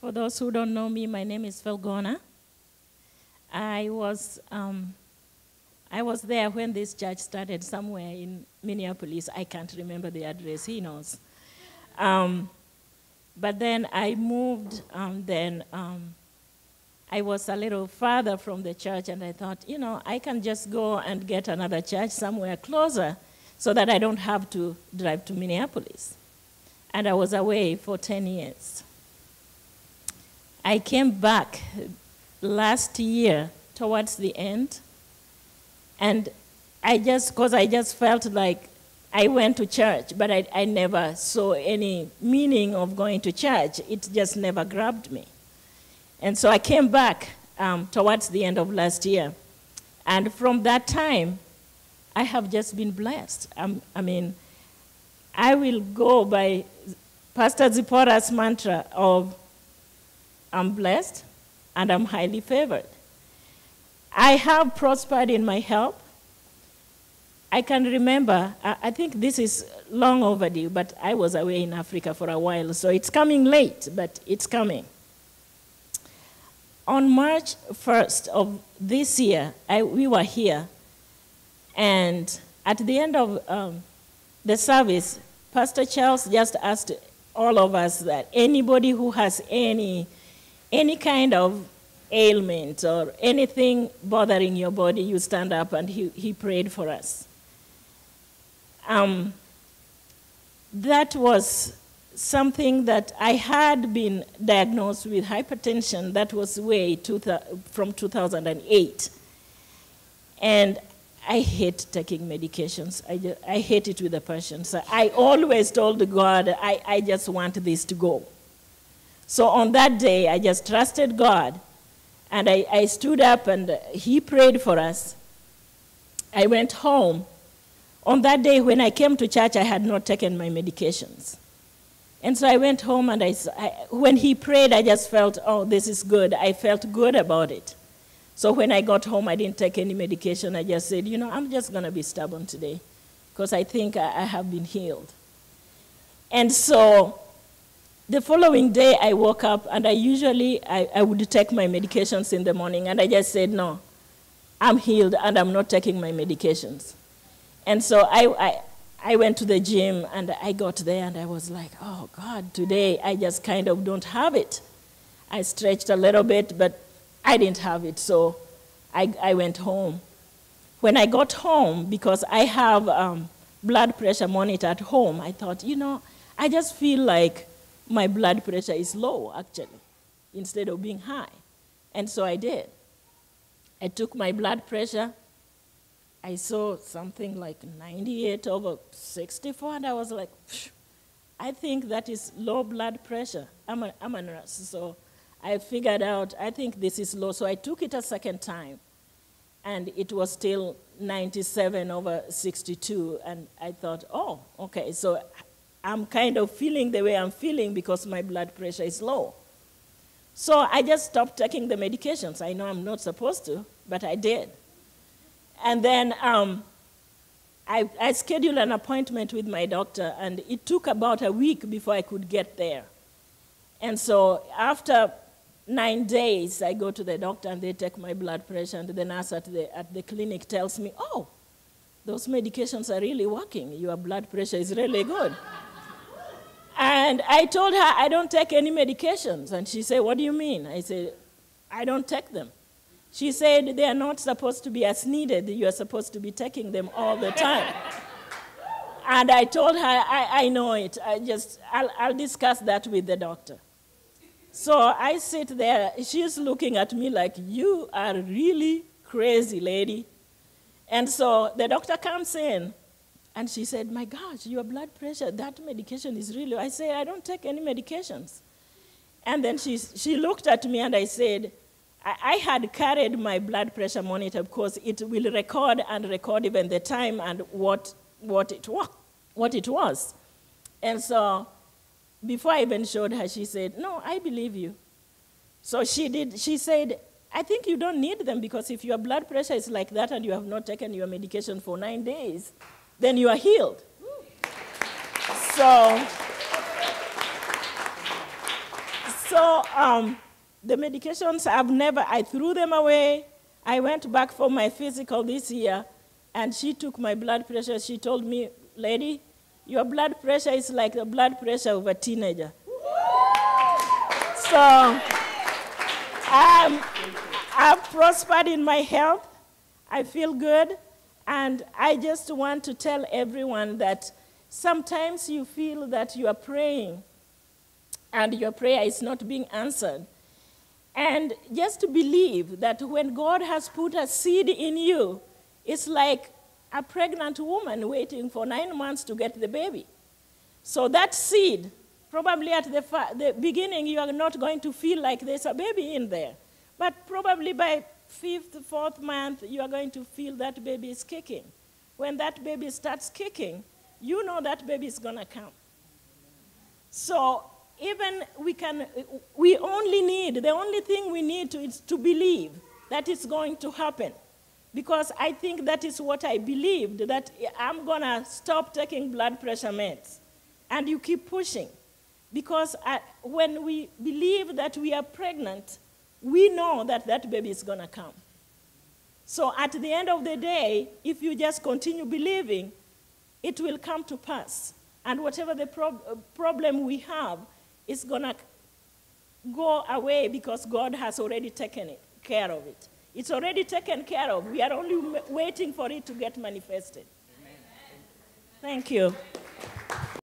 For those who don't know me, my name is Felgona. I was there when this church started somewhere in Minneapolis. I can't remember the address, he knows. But then I moved, I was a little farther from the church, and I thought, you know, I can just go and get another church somewhere closer so that I don't have to drive to Minneapolis. And I was away for 10 years. I came back last year towards the end, and because I just felt like I went to church, but I never saw any meaning of going to church. It just never grabbed me. And so I came back towards the end of last year. And from that time, I have just been blessed. I mean, I will go by Pastor Zipporah's mantra of, I'm blessed and I'm highly favored. I have prospered in my health. I can remember, I think this is long overdue, but I was away in Africa for a while, so it's coming late, but it's coming. On March 1st of this year, we were here, and at the end of the service, Pastor Charles just asked all of us that anybody who has any kind of ailment or anything bothering your body, you stand up, and he prayed for us. That was something that I had been diagnosed with hypertension. That was from 2008. And I hate taking medications. I hate it with a passion. So I always told God, I just want this to go. So on that day, I just trusted God, and I stood up, and he prayed for us. I went home. On that day, when I came to church, I had not taken my medications. And so I went home, and when he prayed, I just felt, oh, this is good. I felt good about it. So when I got home, I didn't take any medication. I just said, you know, I'm just going to be stubborn today because I think I have been healed. And so the following day, I woke up, and I would take my medications in the morning, and I just said, no, I'm healed, and I'm not taking my medications. And so I went to the gym, and I got there, and I was like, oh, God, today I just kind of don't have it. I stretched a little bit, but I didn't have it, so I went home. When I got home, because I have blood pressure monitor at home, I thought, you know, I just feel like my blood pressure is low, actually, instead of being high. And so I did. I took my blood pressure. I saw something like 98/64, and I was like, I think that is low blood pressure. I'm a nurse, so I figured out, I think this is low. So I took it a second time, and it was still 97/62, and I thought, oh, okay, so I'm kind of feeling the way I'm feeling because my blood pressure is low. So I just stopped taking the medications. I know I'm not supposed to, but I did. And then I scheduled an appointment with my doctor, and it took about a week before I could get there. And so after 9 days, I go to the doctor, and they take my blood pressure, and the nurse at the clinic tells me, oh, those medications are really working. Your blood pressure is really good. And I told her, I don't take any medications. And she said, what do you mean? I said, I don't take them. She said, they are not supposed to be as needed. You are supposed to be taking them all the time. And I told her, I know it. I'll discuss that with the doctor. So I sit there. She's looking at me like, you are really crazy, lady. And so the doctor comes in, and she said, my gosh, your blood pressure, that medication is really... I say, I don't take any medications. And then she looked at me, and I said, I had carried my blood pressure monitor because it will record even the time and what it was. And so before I even showed her, she said, no, I believe you. So she said, I think you don't need them because if your blood pressure is like that and you have not taken your medication for 9 days, then you are healed. So the medications, I threw them away. I went back for my physical this year, and she took my blood pressure. She told me, lady, your blood pressure is like the blood pressure of a teenager. So I've prospered in my health. I feel good. And I just want to tell everyone that sometimes you feel that you are praying and your prayer is not being answered. And just to believe that when God has put a seed in you, it's like a pregnant woman waiting for 9 months to get the baby. So that seed, probably at the beginning, you are not going to feel like there's a baby in there. But probably by 5th, 4th month, you are going to feel that baby is kicking. When that baby starts kicking, you know that baby is going to come. So even the only thing we need is to believe that it's going to happen. Because I think that is what I believed, that I'm going to stop taking blood pressure meds. And you keep pushing. Because when we believe that we are pregnant, we know that that baby is going to come. So at the end of the day, if you just continue believing, it will come to pass. And whatever the problem we have is going to go away because God has already taken care of it. It's already taken care of. We are only waiting for it to get manifested. Amen. Thank you.